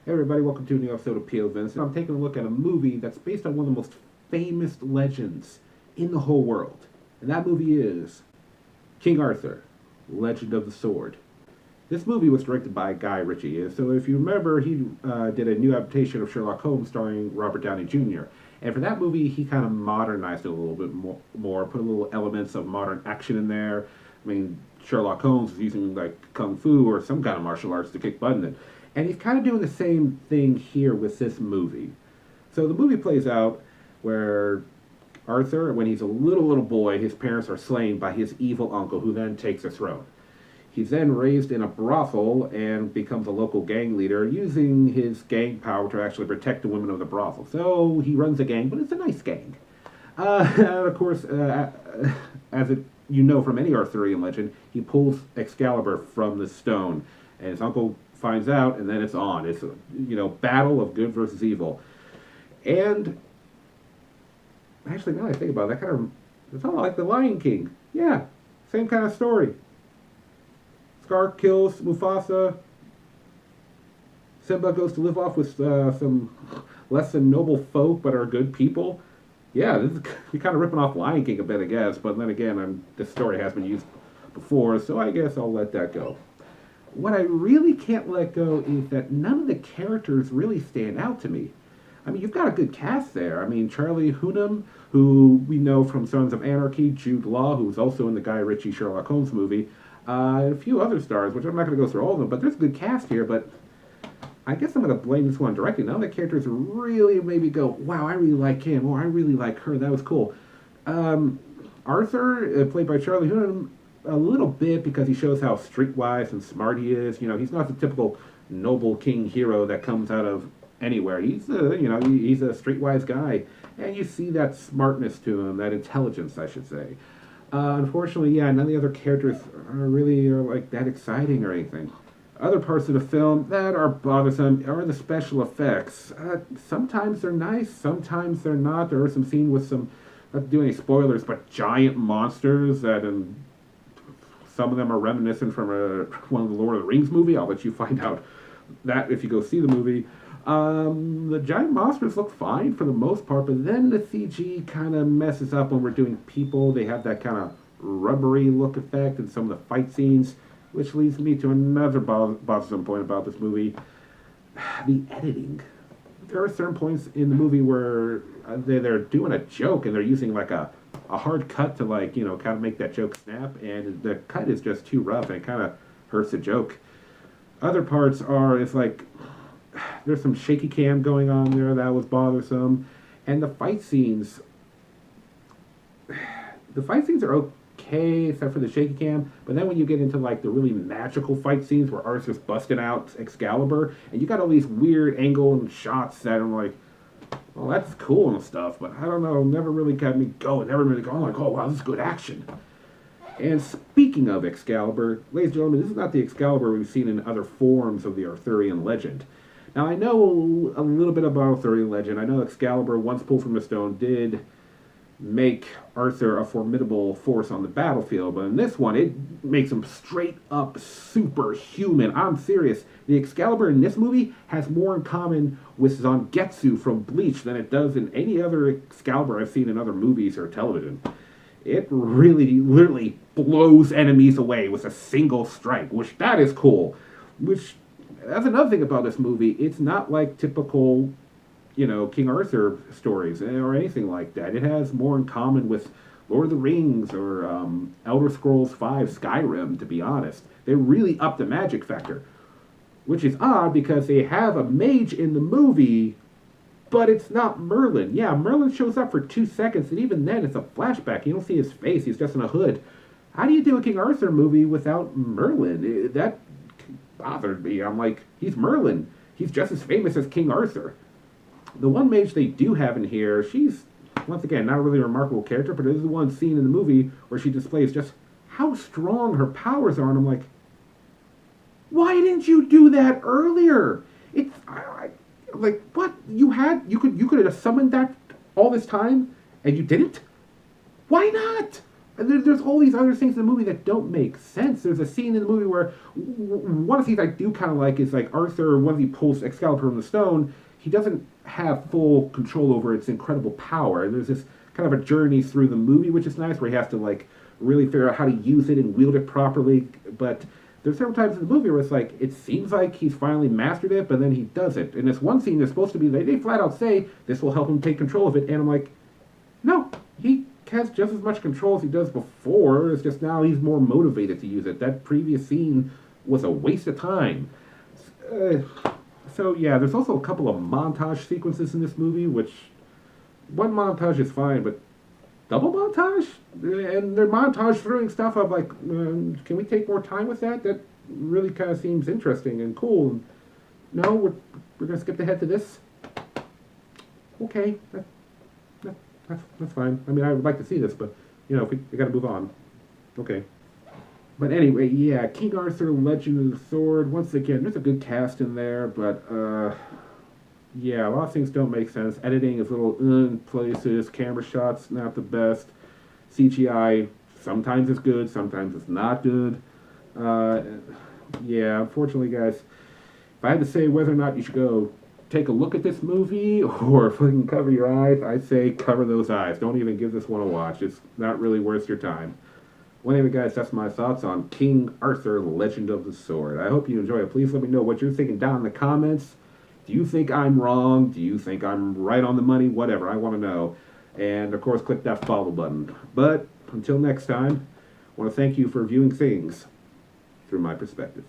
Hey everybody, welcome to a new episode of POVincent. I'm taking a look at a movie that's based on one of the most famous legends in the whole world. And that movie is King Arthur, Legend of the Sword. This movie was directed by Guy Ritchie. So if you remember, he did a new adaptation of Sherlock Holmes starring Robert Downey Jr. And for that movie, he kind of modernized it a little bit more, put a little elements of modern action in there. I mean, Sherlock Holmes is using like kung fu or some kind of martial arts to kick butt in it. And he's kind of doing the same thing here with this movie. So the movie plays out where Arthur, when he's a little boy, his parents are slain by his evil uncle, who then takes the throne. He's then raised in a brothel and becomes a local gang leader, using his gang power to actually protect the women of the brothel. So he runs a gang, but it's a nice gang. And of course, you know from any Arthurian legend, he pulls Excalibur from the stone, and his uncle finds out, and then it's on. It's a battle of good versus evil. And actually, now I think about it, it's all like the Lion King. Yeah, same kind of story. Scar kills Mufasa. Simba goes to live off with some less than noble folk, but are good people. Yeah, you're kind of ripping off Lion King a bit, I guess. But then again, this story has been used before, so I guess I'll let that go. What I really can't let go is that none of the characters really stand out to me. I mean, you've got a good cast there. I mean, Charlie Hunnam, who we know from Sons of Anarchy, Jude Law, who's also in the Guy Ritchie Sherlock Holmes movie, and a few other stars, which I'm not going to go through all of them, but there's a good cast here, but I guess I'm going to blame this one directly. None of the characters really maybe go, wow, I really like him, or I really like her, that was cool. Arthur, played by Charlie Hunnam, a little bit because he shows how streetwise and smart he is. You know, he's not the typical noble king hero that comes out of anywhere. He's he's a streetwise guy, and you see that smartness to him, that intelligence, I should say. Unfortunately, yeah, none of the other characters are like that exciting or anything. Other parts of the film that are bothersome are the special effects. Sometimes they're nice, sometimes they're not. There are some scenes with some, not to do any spoilers, but giant monsters that some of them are reminiscent from one of the Lord of the Rings movie. I'll let you find out that if you go see the movie. The giant monsters look fine for the most part, but then the CG kind of messes up when we're doing people. They have that kind of rubbery look effect in some of the fight scenes, which leads me to another bothersome point about this movie. The editing. There are certain points in the movie where they're doing a joke and they're using like a hard cut to kind of make that joke snap, and the cut is just too rough and it kind of hurts the joke. Other parts it's like there's some shaky cam going on there that was bothersome, and the fight scenes are okay except for the shaky cam, but then when you get into like the really magical fight scenes where Arthur's busting out Excalibur and you got all these weird angle and shots that I'm like, well, that's cool and stuff, but I don't know, never really got me going, never really going like, oh wow, this is good action. And speaking of Excalibur, ladies and gentlemen, this is not the Excalibur we've seen in other forms of the Arthurian legend. Now, I know a little bit about Arthurian legend. I know Excalibur, once pulled from the stone, did make Arthur a formidable force on the battlefield, but in this one, it makes him straight up superhuman. I'm serious. The Excalibur in this movie has more in common with Zangetsu from Bleach than it does in any other Excalibur I've seen in other movies or television. It really, literally blows enemies away with a single strike, which that is cool. Which, that's another thing about this movie. It's not like typical King Arthur stories or anything like that. It has more in common with Lord of the Rings or Elder Scrolls V Skyrim, to be honest. They really up the magic factor, which is odd because they have a mage in the movie, but it's not Merlin. Yeah, Merlin shows up for 2 seconds, and even then it's a flashback. You don't see his face, he's just in a hood. How do you do a King Arthur movie without Merlin? That bothered me. I'm like, he's Merlin. He's just as famous as King Arthur. The one mage they do have in here, she's, once again, not a really remarkable character, but it is the one scene in the movie where she displays just how strong her powers are, and I'm like, why didn't you do that earlier? It's, like, what? You could have summoned that all this time, and you didn't? Why not? And there's all these other things in the movie that don't make sense. There's a scene in the movie where one of the things I do kind of like is like Arthur, once he pulls Excalibur from the stone, he doesn't have full control over its incredible power. There's this kind of a journey through the movie, which is nice, where he has to like really figure out how to use it and wield it properly. But there's several times in the movie where it's like, it seems like he's finally mastered it, but then he doesn't. In this one scene, there's supposed to be, they flat out say, this will help him take control of it, and I'm like, no, he has just as much control as he does before, it's just now he's more motivated to use it. That previous scene was a waste of time. So yeah, there's also a couple of montage sequences in this movie, which, one montage is fine, but double montage? And they're montage throwing stuff up like, can we take more time with that? That really kind of seems interesting and cool. No, we're going to skip ahead to this? Okay, that's fine. I mean, I would like to see this, but, you know, we got to move on. Okay. But anyway, yeah, King Arthur, Legend of the Sword. Once again, there's a good cast in there, but, yeah, a lot of things don't make sense. Editing is a little in places. Camera shots, not the best. CGI, sometimes it's good, sometimes it's not good. Yeah, unfortunately, guys, if I had to say whether or not you should go take a look at this movie or if you can cover your eyes, I'd say cover those eyes. Don't even give this one a watch. It's not really worth your time. Well, anyway, guys, that's my thoughts on King Arthur, Legend of the Sword. I hope you enjoy it. Please let me know what you're thinking down in the comments. Do you think I'm wrong? Do you think I'm right on the money? Whatever, I want to know. And, of course, click that follow button. But, until next time, I want to thank you for viewing things through my perspective.